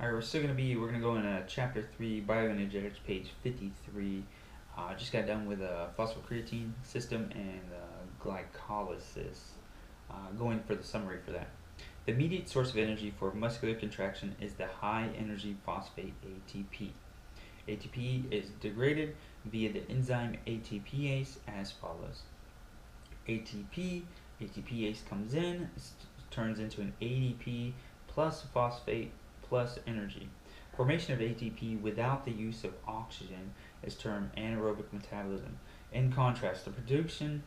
Alright, we're gonna go into chapter 3, bioenergetics, page 53. Just got done with a phosphocreatine system and glycolysis. Going for the summary for that. The immediate source of energy for muscular contraction is the high energy phosphate ATP. ATP is degraded via the enzyme ATPase as follows. ATPase comes in, turns into an ADP plus phosphate plus energy. Formation of ATP without the use of oxygen is termed anaerobic metabolism. In contrast, the production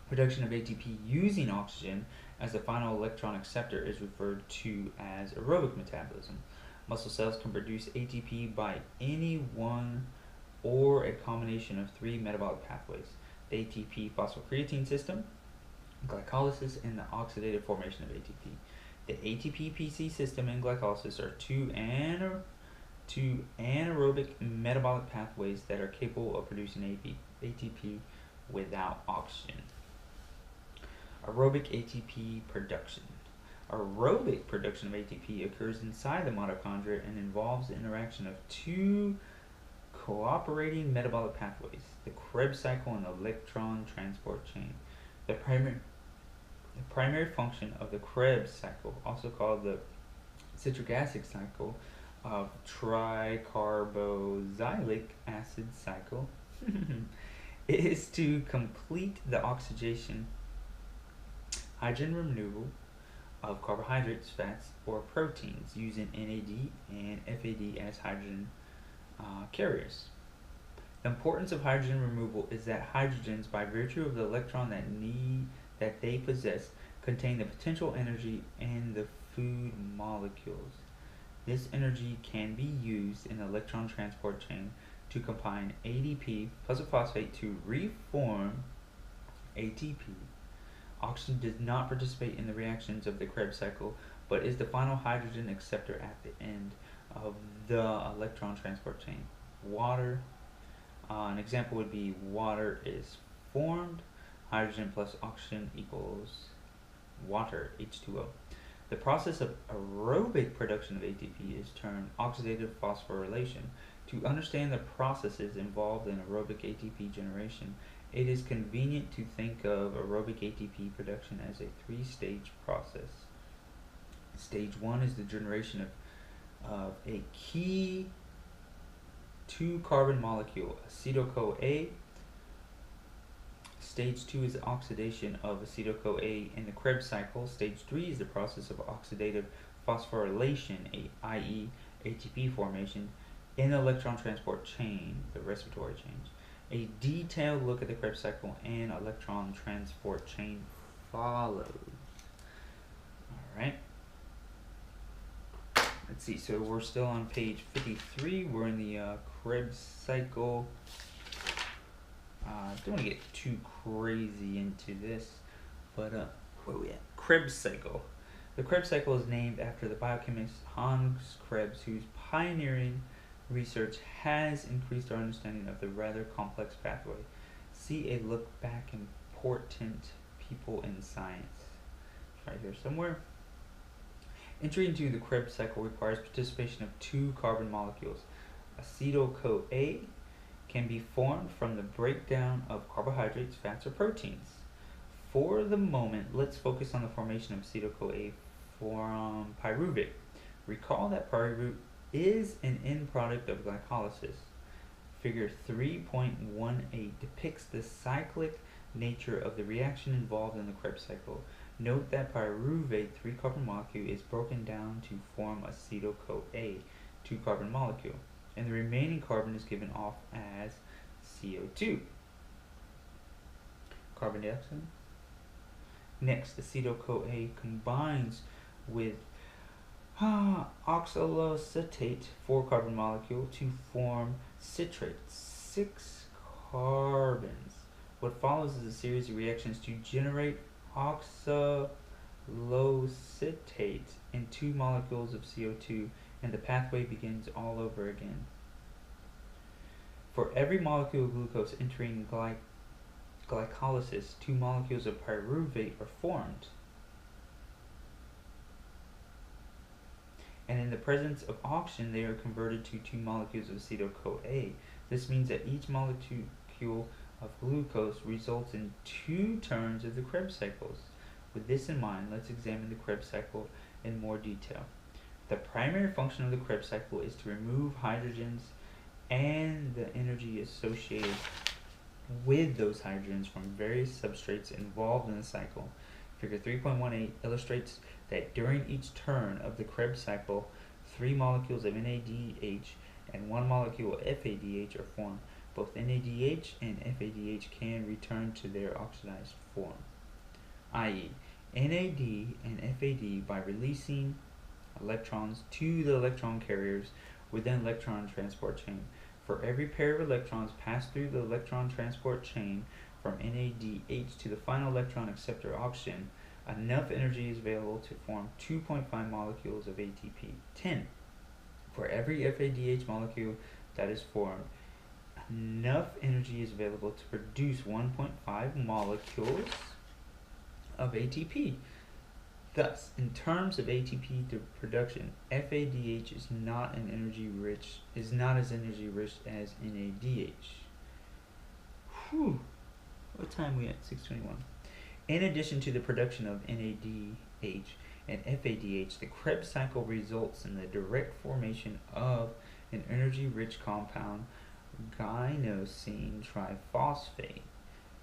of ATP using oxygen as the final electron acceptor is referred to as aerobic metabolism. Muscle cells can produce ATP by any one or a combination of three metabolic pathways: the ATP phosphocreatine system, glycolysis, and the oxidative formation of ATP. The ATP-PC system and glycolysis are two anaerobic metabolic pathways that are capable of producing ATP without oxygen. Aerobic ATP production. Aerobic production of ATP occurs inside the mitochondria and involves the interaction of two cooperating metabolic pathways, the Krebs cycle and the electron transport chain. The primary function of the Krebs cycle, also called the citric acid cycle of tricarboxylic acid cycle, is to complete the oxidation, hydrogen removal of carbohydrates, fats, or proteins using NAD and FAD as hydrogen carriers. The importance of hydrogen removal is that hydrogens, by virtue of the electron that they possess, contain the potential energy in the food molecules. This energy can be used in the electron transport chain to combine ADP plus a phosphate to reform ATP. Oxygen does not participate in the reactions of the Krebs cycle, but is the final hydrogen acceptor at the end of the electron transport chain. Water, an example would be water is formed, hydrogen plus oxygen equals water, H2O. The process of aerobic production of ATP is termed oxidative phosphorylation. To understand the processes involved in aerobic ATP generation, it is convenient to think of aerobic ATP production as a three-stage process. Stage 1 is the generation of a key 2-carbon molecule, acetyl-CoA. Stage 2 is the oxidation of acetyl-CoA in the Krebs cycle. Stage 3 is the process of oxidative phosphorylation, i.e. ATP formation, in the electron transport chain, the respiratory chain. A detailed look at the Krebs cycle and electron transport chain follows. Alright. Let's see, so we're still on page 53. We're in the Krebs cycle. Don't want to get too crazy into this, but where are we at? Krebs cycle. The Krebs cycle is named after the biochemist Hans Krebs, whose pioneering research has increased our understanding of the rather complex pathway. See a look back, important people in science. Right here somewhere. Entry into the Krebs cycle requires participation of 2 carbon molecules. Acetyl-CoA can be formed from the breakdown of carbohydrates, fats, or proteins. For the moment, let's focus on the formation of acetyl-CoA from pyruvate. Recall that pyruvate is an end product of glycolysis. Figure 3.18 depicts the cyclic nature of the reaction involved in the Krebs cycle. Note that pyruvate 3-carbon molecule is broken down to form acetyl-CoA 2-carbon molecule, and the remaining carbon is given off as CO2. Carbon dioxide. Next, acetyl-CoA combines with oxaloacetate 4-carbon molecule to form citrate, 6 carbons. What follows is a series of reactions to generate oxaloacetate in 2 molecules of CO2, and the pathway begins all over again. For every molecule of glucose entering glycolysis, 2 molecules of pyruvate are formed. and in the presence of oxygen they are converted to 2 molecules of acetyl-CoA. This means that each molecule of glucose results in 2 turns of the Krebs cycles. With this in mind, let's examine the Krebs cycle in more detail. The primary function of the Krebs cycle is to remove hydrogens and the energy associated with those hydrogens from various substrates involved in the cycle. Figure 3.18 illustrates that during each turn of the Krebs cycle, 3 molecules of NADH and 1 molecule of FADH are formed. Both NADH and FADH can return to their oxidized form, i.e., NAD and FAD, by releasing electrons to the electron carriers within the electron transport chain. For every pair of electrons passed through the electron transport chain from NADH to the final electron acceptor oxygen, enough energy is available to form 2.5 molecules of ATP. 10. For every FADH molecule that is formed, enough energy is available to produce 1.5 molecules of ATP. Thus, in terms of ATP production, FADH is not as energy rich as NADH. Whew. What time are we at? 6:21. In addition to the production of NADH and FADH, the Krebs cycle results in the direct formation of an energy-rich compound, gynosine triphosphate,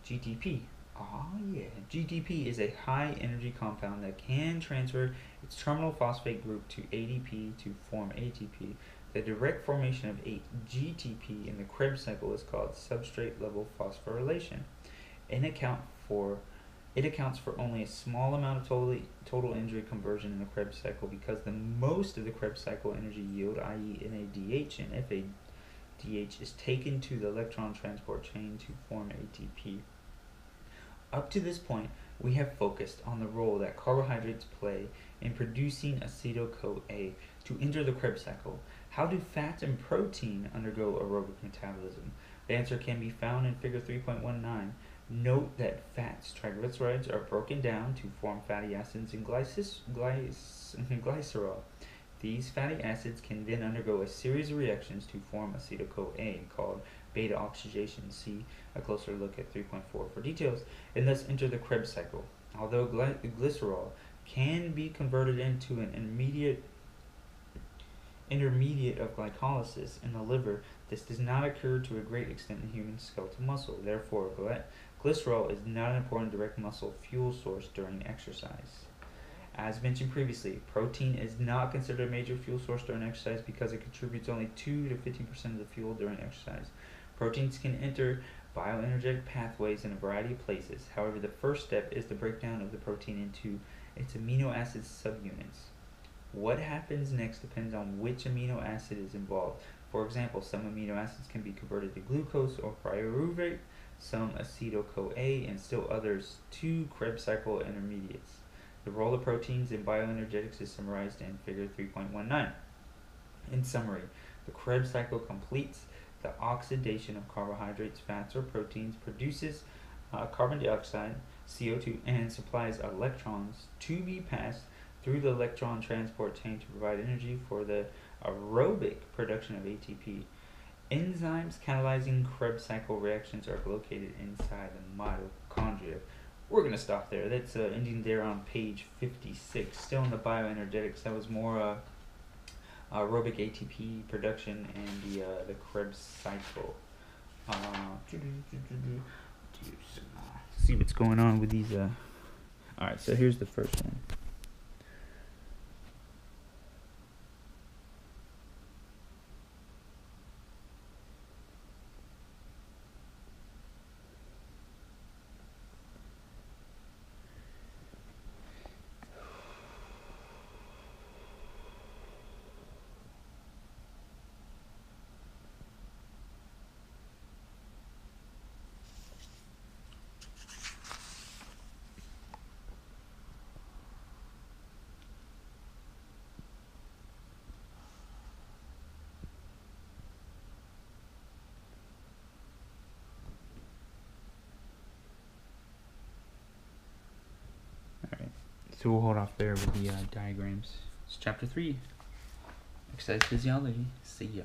GTP. GTP is a high-energy compound that can transfer its terminal phosphate group to ADP to form ATP. The direct formation of GTP in the Krebs cycle is called substrate-level phosphorylation. It accounts for only a small amount of total energy conversion in the Krebs cycle because the most of the Krebs cycle energy yield, i.e. NADH and FADH, is taken to the electron transport chain to form ATP. Up to this point, we have focused on the role that carbohydrates play in producing acetyl-CoA to enter the Krebs cycle. How do fats and protein undergo aerobic metabolism? The answer can be found in figure 3.19. Note that fats, triglycerides, are broken down to form fatty acids and glycerol. These fatty acids can then undergo a series of reactions to form acetyl-CoA called beta oxidation. See a closer look at 3.4 for details, and thus enter the Krebs cycle. Although glycerol can be converted into an intermediate of glycolysis in the liver, this does not occur to a great extent in human skeletal muscle. Therefore, glycerol is not an important direct muscle fuel source during exercise. As mentioned previously, protein is not considered a major fuel source during exercise because it contributes only 2 to 15% of the fuel during exercise. Proteins can enter bioenergetic pathways in a variety of places. However, the first step is the breakdown of the protein into its amino acid subunits. What happens next depends on which amino acid is involved. For example, some amino acids can be converted to glucose or pyruvate, some acetyl-CoA, and still others to Krebs cycle intermediates. The role of proteins in bioenergetics is summarized in figure 3.19. In summary, the Krebs cycle completes the oxidation of carbohydrates, fats, or proteins, produces carbon dioxide, CO2, and supplies electrons to be passed through the electron transport chain to provide energy for the aerobic production of ATP. Enzymes catalyzing Krebs cycle reactions are located inside the mitochondria. We're going to stop there. That's ending there on page 56. Still in the bioenergetics. That was more aerobic ATP production and the Krebs cycle. See what's going on with these. Alright, so here's the first one. So we'll hold off there with the diagrams. It's chapter 3. Exercise physiology. See ya.